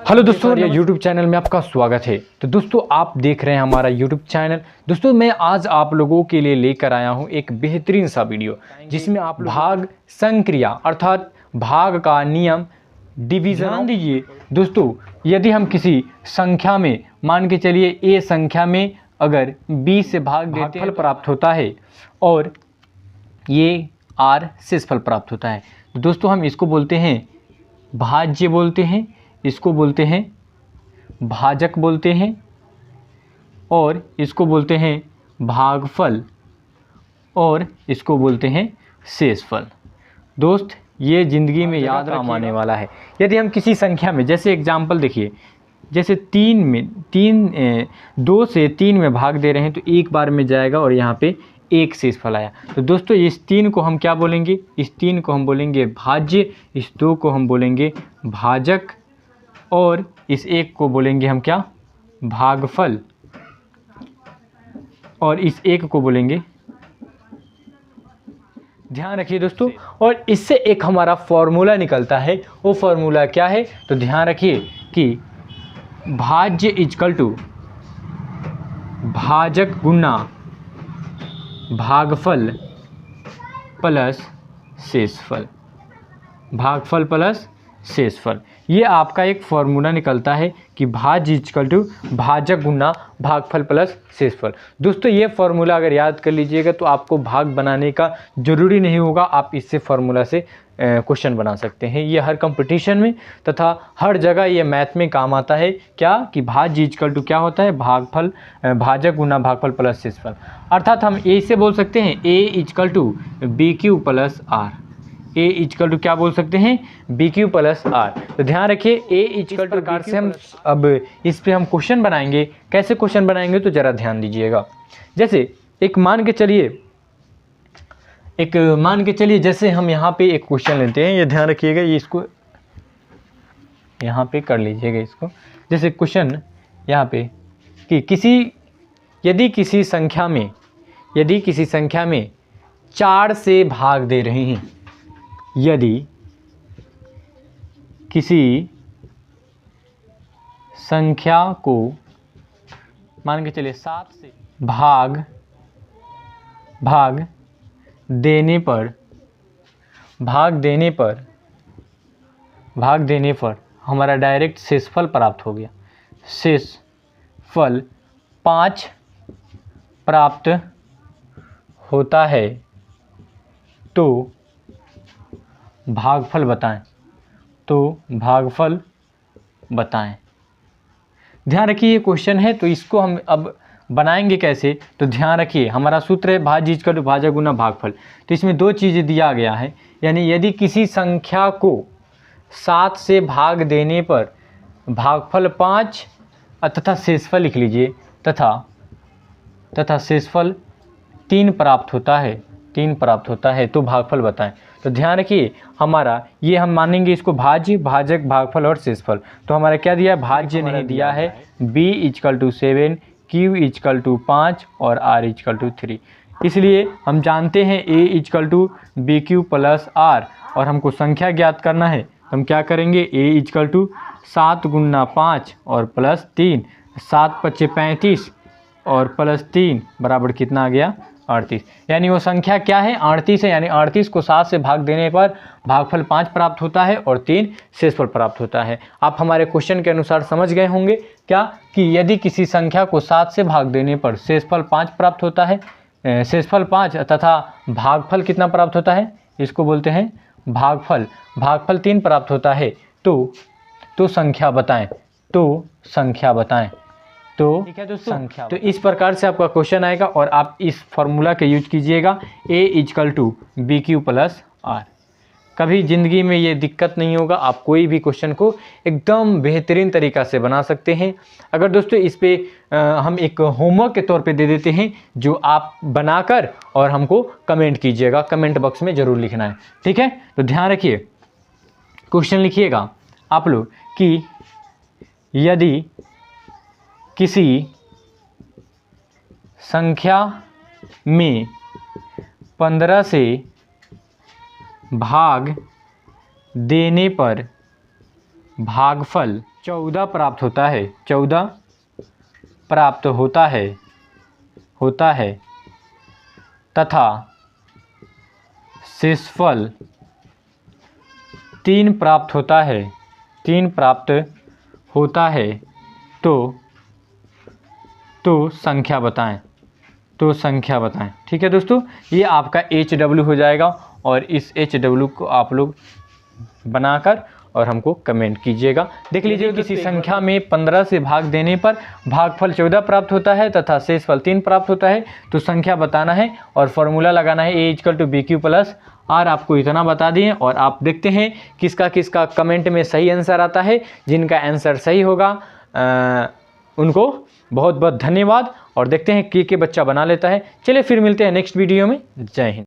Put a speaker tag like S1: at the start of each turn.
S1: Hello दोस्तों, ये YouTube channel में आपका स्वागत है। तो दोस्तों, आप देख रहे हैं हमारा यूट्यूब चैनल। दोस्तों, मैं आज आप लोगों के लिए लेकर आया हूं एक बेहतरीन सा वीडियो, जिसमें आप भाग संक्रिया अर्थात भाग का नियम डिवीजन। ध्यान दीजिए दोस्तों, यदि हम किसी संख्या में मान के चलिए ए संख्या में अगर b से भाग देते हैं, फल प्राप्त होता है और ये r शेषफल प्राप्त होता है। तो दोस्तों, हम इसको बोलते हैं भाज्य बोलते हैं, इसको बोलते हैं भाजक बोलते हैं और इसको बोलते हैं भागफल और इसको बोलते हैं शेषफल। दोस्त, ये ज़िंदगी में याद आने वाला है। यदि हम किसी संख्या में, जैसे एग्जाम्पल देखिए, जैसे 2 से 3 में भाग दे रहे हैं तो एक बार में जाएगा और यहाँ पे एक शेषफल आया। तो दोस्तों, इस 3 को हम क्या बोलेंगे? इस 3 को हम बोलेंगे भाज्य, इस 2 को हम बोलेंगे भाजक और इस 1 को बोलेंगे हम क्या? भागफल और इस 1 को बोलेंगे। ध्यान रखिए दोस्तों, और इससे एक हमारा फॉर्मूला निकलता है। वो फॉर्मूला क्या है? तो ध्यान रखिए कि भाज्य इक्वल टू भाजक गुना भागफल प्लस शेषफल, भागफल प्लस शेषफल। ये आपका एक फॉर्मूला निकलता है कि भाज्य इक्वल टू भाजक गुना भागफल प्लस शेषफल। दोस्तों, ये फॉर्मूला अगर याद कर लीजिएगा तो आपको भाग बनाने का ज़रूरी नहीं होगा, आप इससे फॉर्मूला से क्वेश्चन बना सकते हैं। ये हर कंपटीशन में तथा हर जगह ये मैथ में काम आता है। क्या कि भाज्य इक्वल टू क्या होता है? भागफल भाजक गुना भागफल प्लस शेषफल। अर्थात हम ए से बोल सकते हैं A equal to B Q plus R. A equal to क्या बोल सकते हैं? B Q plus R. तो ध्यान रखिए, ए इक्वल टू प्रकार से हम अब इस पे हम क्वेश्चन बनाएंगे। कैसे क्वेश्चन बनाएंगे तो ज़रा ध्यान दीजिएगा। जैसे एक मान के चलिए जैसे हम यहाँ पे एक क्वेश्चन लेते हैं। ये ध्यान रखिएगा, ये इसको यहाँ पे कर लीजिएगा इसको। जैसे क्वेश्चन यहाँ पे कि यदि किसी संख्या में 4 से भाग दे रहे हैं, यदि किसी संख्या को मान के चलिए 7 से भाग देने पर हमारा डायरेक्ट शेषफल प्राप्त हो गया। शेषफल 5 प्राप्त होता है तो भागफल बताएं। ध्यान रखिए, ये क्वेश्चन है तो इसको हम अब बनाएंगे कैसे? तो ध्यान रखिए, हमारा सूत्र है भाज्य इक्वल टू भाजक गुना भागफल। तो इसमें 2 चीज़ें दिया गया है, यानी यदि किसी संख्या को 7 से भाग देने पर भागफल 5 तथा शेषफल लिख लीजिए तथा शेषफल 3 प्राप्त होता है तो भागफल बताएं। तो ध्यान रखिए, हमारा ये हम मानेंगे इसको भाज्य, भाजक, भागफल और शेषफल। तो हमारा क्या दिया है? भाज्य नहीं दिया है, b equal to 7, q equal to 5 और r इक्वल टू 3। इसलिए हम जानते हैं a equal to B Q plus r और हमको संख्या ज्ञात करना है। हम क्या करेंगे? a इक्वल टू 7 गुना 5 और प्लस 3, 7 × 5 = 35 और प्लस 3 बराबर कितना आ गया? 38। यानी वो संख्या क्या है? 38 है। यानी 38 को 7 से भाग देने पर भागफल 5 प्राप्त होता है और 3 शेषफल प्राप्त होता है। आप हमारे क्वेश्चन के अनुसार समझ गए होंगे क्या कि यदि किसी संख्या को 7 से भाग देने पर शेषफल 5 प्राप्त होता है, शेषफल 5 तथा भागफल कितना प्राप्त होता है? इसको बोलते हैं भागफल 3 प्राप्त होता है तो संख्या बताएं। तो ठीक है दोस्तों, संख्या तो इस प्रकार से आपका क्वेश्चन आएगा और आप इस फॉर्मूला के यूज कीजिएगा, a equal to B Q plus r. कभी ज़िंदगी में ये दिक्कत नहीं होगा, आप कोई भी क्वेश्चन को एकदम बेहतरीन तरीक़ा से बना सकते हैं। अगर दोस्तों इस पे हम एक होमवर्क के तौर पे दे देते हैं जो आप बनाकर और हमको कमेंट कीजिएगा, कमेंट बॉक्स में ज़रूर लिखना है, ठीक है? तो ध्यान रखिए, क्वेश्चन लिखिएगा आप लोग कि यदि किसी संख्या में 15 से भाग देने पर भागफल 14 प्राप्त होता है, 14 प्राप्त होता है तथा शेषफल 3 प्राप्त होता है, 3 प्राप्त होता है तो संख्या बताएं, ठीक है दोस्तों। ये आपका HW हो जाएगा और इस HW को आप लोग बनाकर और हमको कमेंट कीजिएगा। देख लीजिए किसी संख्या में 15 से भाग देने पर भागफल 14 प्राप्त होता है तथा शेषफल 3 प्राप्त होता है, तो संख्या बताना है और फॉर्मूला लगाना है A = BQ + R। आपको इतना बता दिए और आप देखते हैं किसका किसका कमेंट में सही आंसर आता है। जिनका आंसर सही होगा उनको बहुत बहुत धन्यवाद और देखते हैं कि बच्चा बना लेता है। चलिए फिर मिलते हैं नेक्स्ट वीडियो में। जय हिंद।